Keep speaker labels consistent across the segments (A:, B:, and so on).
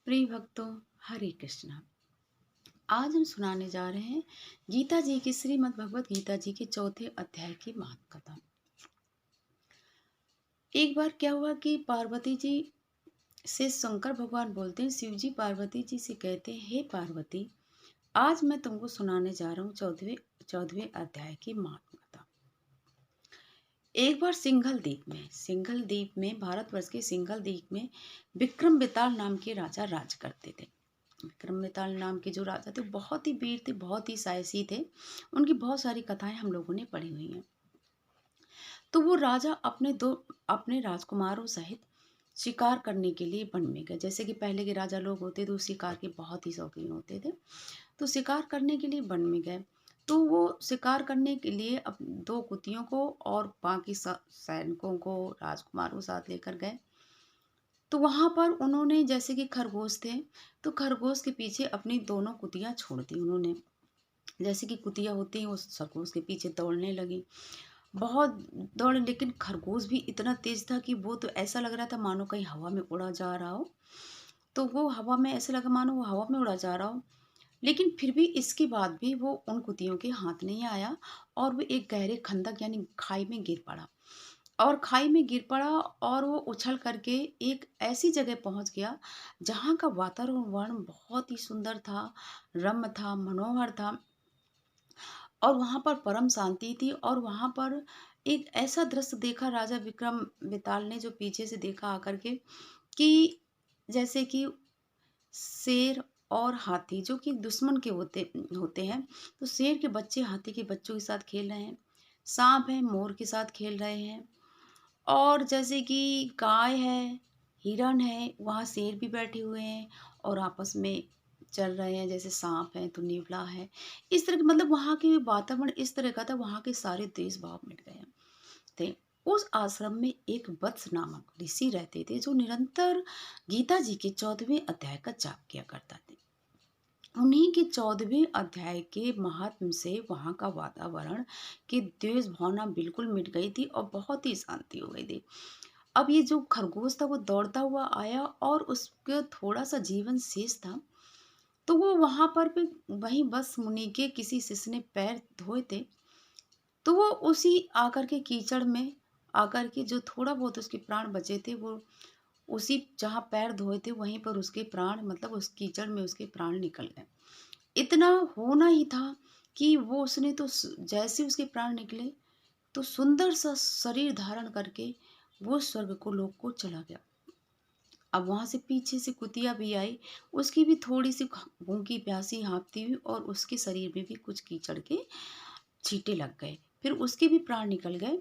A: प्रिय भक्तों, हरे कृष्णा। आज हम सुनाने जा रहे हैं गीता जी की श्रीमद् भगवत गीता जी के चौथे अध्याय की महाकथा। एक बार क्या हुआ कि पार्वती जी से शंकर भगवान बोलते हैं, शिव जी पार्वती जी से कहते हैं, हे पार्वती, आज मैं तुमको सुनाने जा रहा हूँ चौदहवें अध्याय की महाकथा। एक बार सिंघल द्वीप में भारतवर्ष के सिंघल द्वीप में विक्रम बेताल नाम के राजा राज करते थे। विक्रम बेताल नाम के जो राजा थे बहुत ही वीर थे, बहुत ही साहसी थे। उनकी बहुत सारी कथाएं हम लोगों ने पढ़ी हुई हैं। तो वो राजा अपने राजकुमारों सहित शिकार करने के लिए वन में गए। जैसे कि पहले के राजा लोग होते थे, वो शिकार के बहुत ही शौकीन होते थे। तो शिकार करने के लिए वन में गए। तो वो शिकार करने के लिए दो कुतियों को और बाकी सैनिकों को, राजकुमारों साथ लेकर गए। तो वहां पर उन्होंने, जैसे कि खरगोश थे, तो खरगोश के पीछे अपनी दोनों कुतियां छोड़ दी उन्होंने। जैसे कि कुतियां होती हैं, उस खरगोश के पीछे दौड़ने लगी। बहुत दौड़े, लेकिन खरगोश भी इतना तेज था कि वो तो ऐसा लग रहा था मानो कहीं हवा में उड़ा जा रहा हो। तो वो हवा में ऐसे लगा मानो वो हवा में उड़ा जा रहा हो। लेकिन फिर भी इसके बाद भी वो उन कुतियों के हाथ नहीं आया और वो एक गहरे खंदक यानी खाई में गिर पड़ा। और खाई में गिर पड़ा और वो उछल करके एक ऐसी जगह पहुंच गया जहां का वातावरण बहुत ही सुंदर था, रम्य था, मनोहर था। और वहां पर परम शांति थी। और वहां पर एक ऐसा दृश्य देखा राजा विक्रम बेताल ने, जो पीछे से देखा आकर के, कि जैसे कि शेर और हाथी जो कि दुश्मन के होते होते हैं, तो शेर के बच्चे हाथी के बच्चों के साथ खेल रहे हैं, सांप है मोर के साथ खेल रहे हैं, और जैसे कि गाय है, हिरन है, वहाँ शेर भी बैठे हुए हैं और आपस में चल रहे हैं। जैसे सांप है तो नेवला है। इस तरह के, मतलब वहाँ के वातावरण इस तरह का था, वहाँ के सारे देश भाव मिट गए थे। उस आश्रम में एक वत्स नामक ऋषि रहते थे, जो निरंतर गीता जी के 14वें अध्याय का जाप किया करता थे। उन्हीं के 14वें अध्याय के महात्म से वहां का वातावरण की द्वेष भावना बिल्कुल मिट गई थी और बहुत ही शांति हो गई थी। अब ये जो खरगोश था वो दौड़ता हुआ आया और उसका थोड़ा सा जीवन शेष था। तो वो वहां पर भी वहीं बस मुनि के किसी शिष्य ने पैर धोए थे। तो वो उसी आकर के कीचड़ में आकर के, जो थोड़ा बहुत उसके प्राण बचे थे, वो उसी जहाँ पैर धोए थे वहीं पर उसके प्राण, मतलब उस कीचड़ में उसके प्राण निकल गए। इतना होना ही था कि वो उसने तो जैसे उसके प्राण निकले तो सुंदर सा शरीर धारण करके वो स्वर्ग को लोक को चला गया। अब वहां से पीछे से कुतिया भी आई। उसकी भी थोड़ी सी भूखी प्यासी हाँफती हुई और उसके शरीर में भी कुछ कीचड़ के छींटे लग गए। फिर उसके भी प्राण निकल गए।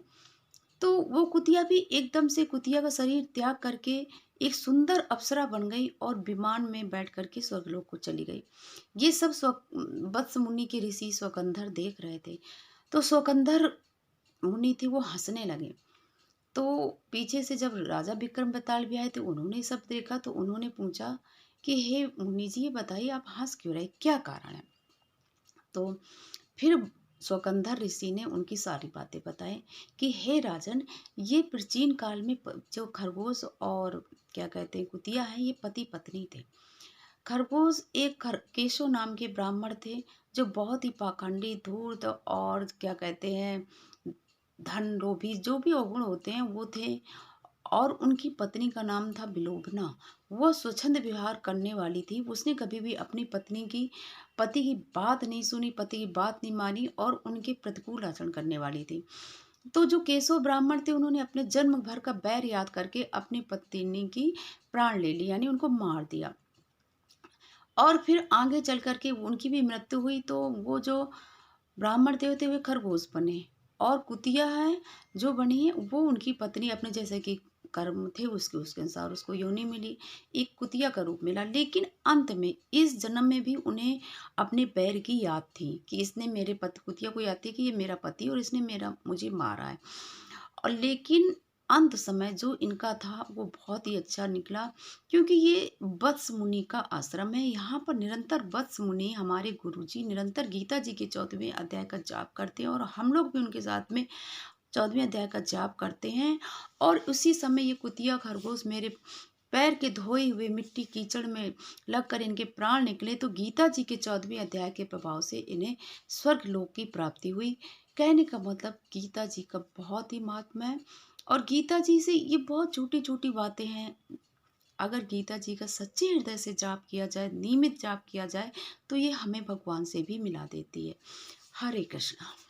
A: तो वो कुतिया भी एकदम से, कुतिया का शरीर त्याग करके एक सुंदर अप्सरा बन गई और विमान में बैठ करके स्वर्गलोक को चली गई। ये सब वत्स मुनि के ऋषि स्वकंधर देख रहे थे। तो स्वकंधर मुनि थे, वो हंसने लगे। तो पीछे से जब राजा विक्रम बेताल भी आए थे, उन्होंने सब देखा। तो उन्होंने पूछा कि हे मुनि जी, ये बताइए आप हंस क्यों रहे, क्या कारण है। तो फिर स्वकंधर ऋषि ने उनकी सारी बातें बताई कि हे राजन, ये प्राचीन काल में जो खरगोश और क्या कहते हैं कुतिया है, ये पति पत्नी थे। खरगोश एक केशव नाम के ब्राह्मण थे, जो बहुत ही पाखंडी, धूर्त और क्या कहते हैं धन लोभी, जो भी अवगुण होते हैं वो थे। और उनकी पत्नी का नाम था विलोभना। वह स्वच्छंद व्यवहार करने वाली थी। उसने कभी भी अपनी पति की बात नहीं सुनी, पति की बात नहीं मानी और उनके प्रतिकूल आचरण करने वाली थी। तो जो केशव ब्राह्मण थे, उन्होंने अपने जन्म भर का बैर याद करके अपनी पत्नी की प्राण ले ली, यानी उनको मार दिया। और फिर आगे चल करके उनकी भी मृत्यु हुई। तो वो जो ब्राह्मण थे वे खरगोश बने, और कुतिया है जो बनी है वो उनकी पत्नी, अपने जैसे कि कर्म थे उसके अनुसार उसको योनि मिली, एक कुतिया का रूप मिला। लेकिन अंत में इस जन्म में भी उन्हें अपने पैर की याद थी कि इसने मेरे पति, कुतिया को याद थी कि ये मेरा पति और इसने मुझे मारा है। और लेकिन अंत समय जो इनका था वो बहुत ही अच्छा निकला, क्योंकि ये वत्स मुनि का आश्रम है। यहाँ पर निरंतर वत्स मुनि, हमारे गुरुजी, निरंतर गीता जी के 14वें अध्याय का जाप करते हैं और हम लोग भी उनके साथ में 14वें अध्याय का जाप करते हैं। और उसी समय ये कुतिया खरगोश मेरे पैर के धोए हुए मिट्टी कीचड़ में लगकर इनके प्राण निकले तो गीता जी के 14वें अध्याय के प्रभाव से इन्हें स्वर्ग लोक की प्राप्ति हुई। कहने का मतलब गीता जी का बहुत ही महात्मा है और गीता जी से ये बहुत छोटी छोटी बातें हैं। अगर गीता जी का सच्चे हृदय से जाप किया जाए, नियमित जाप किया जाए, तो ये हमें भगवान से भी मिला देती है। हरे कृष्णा।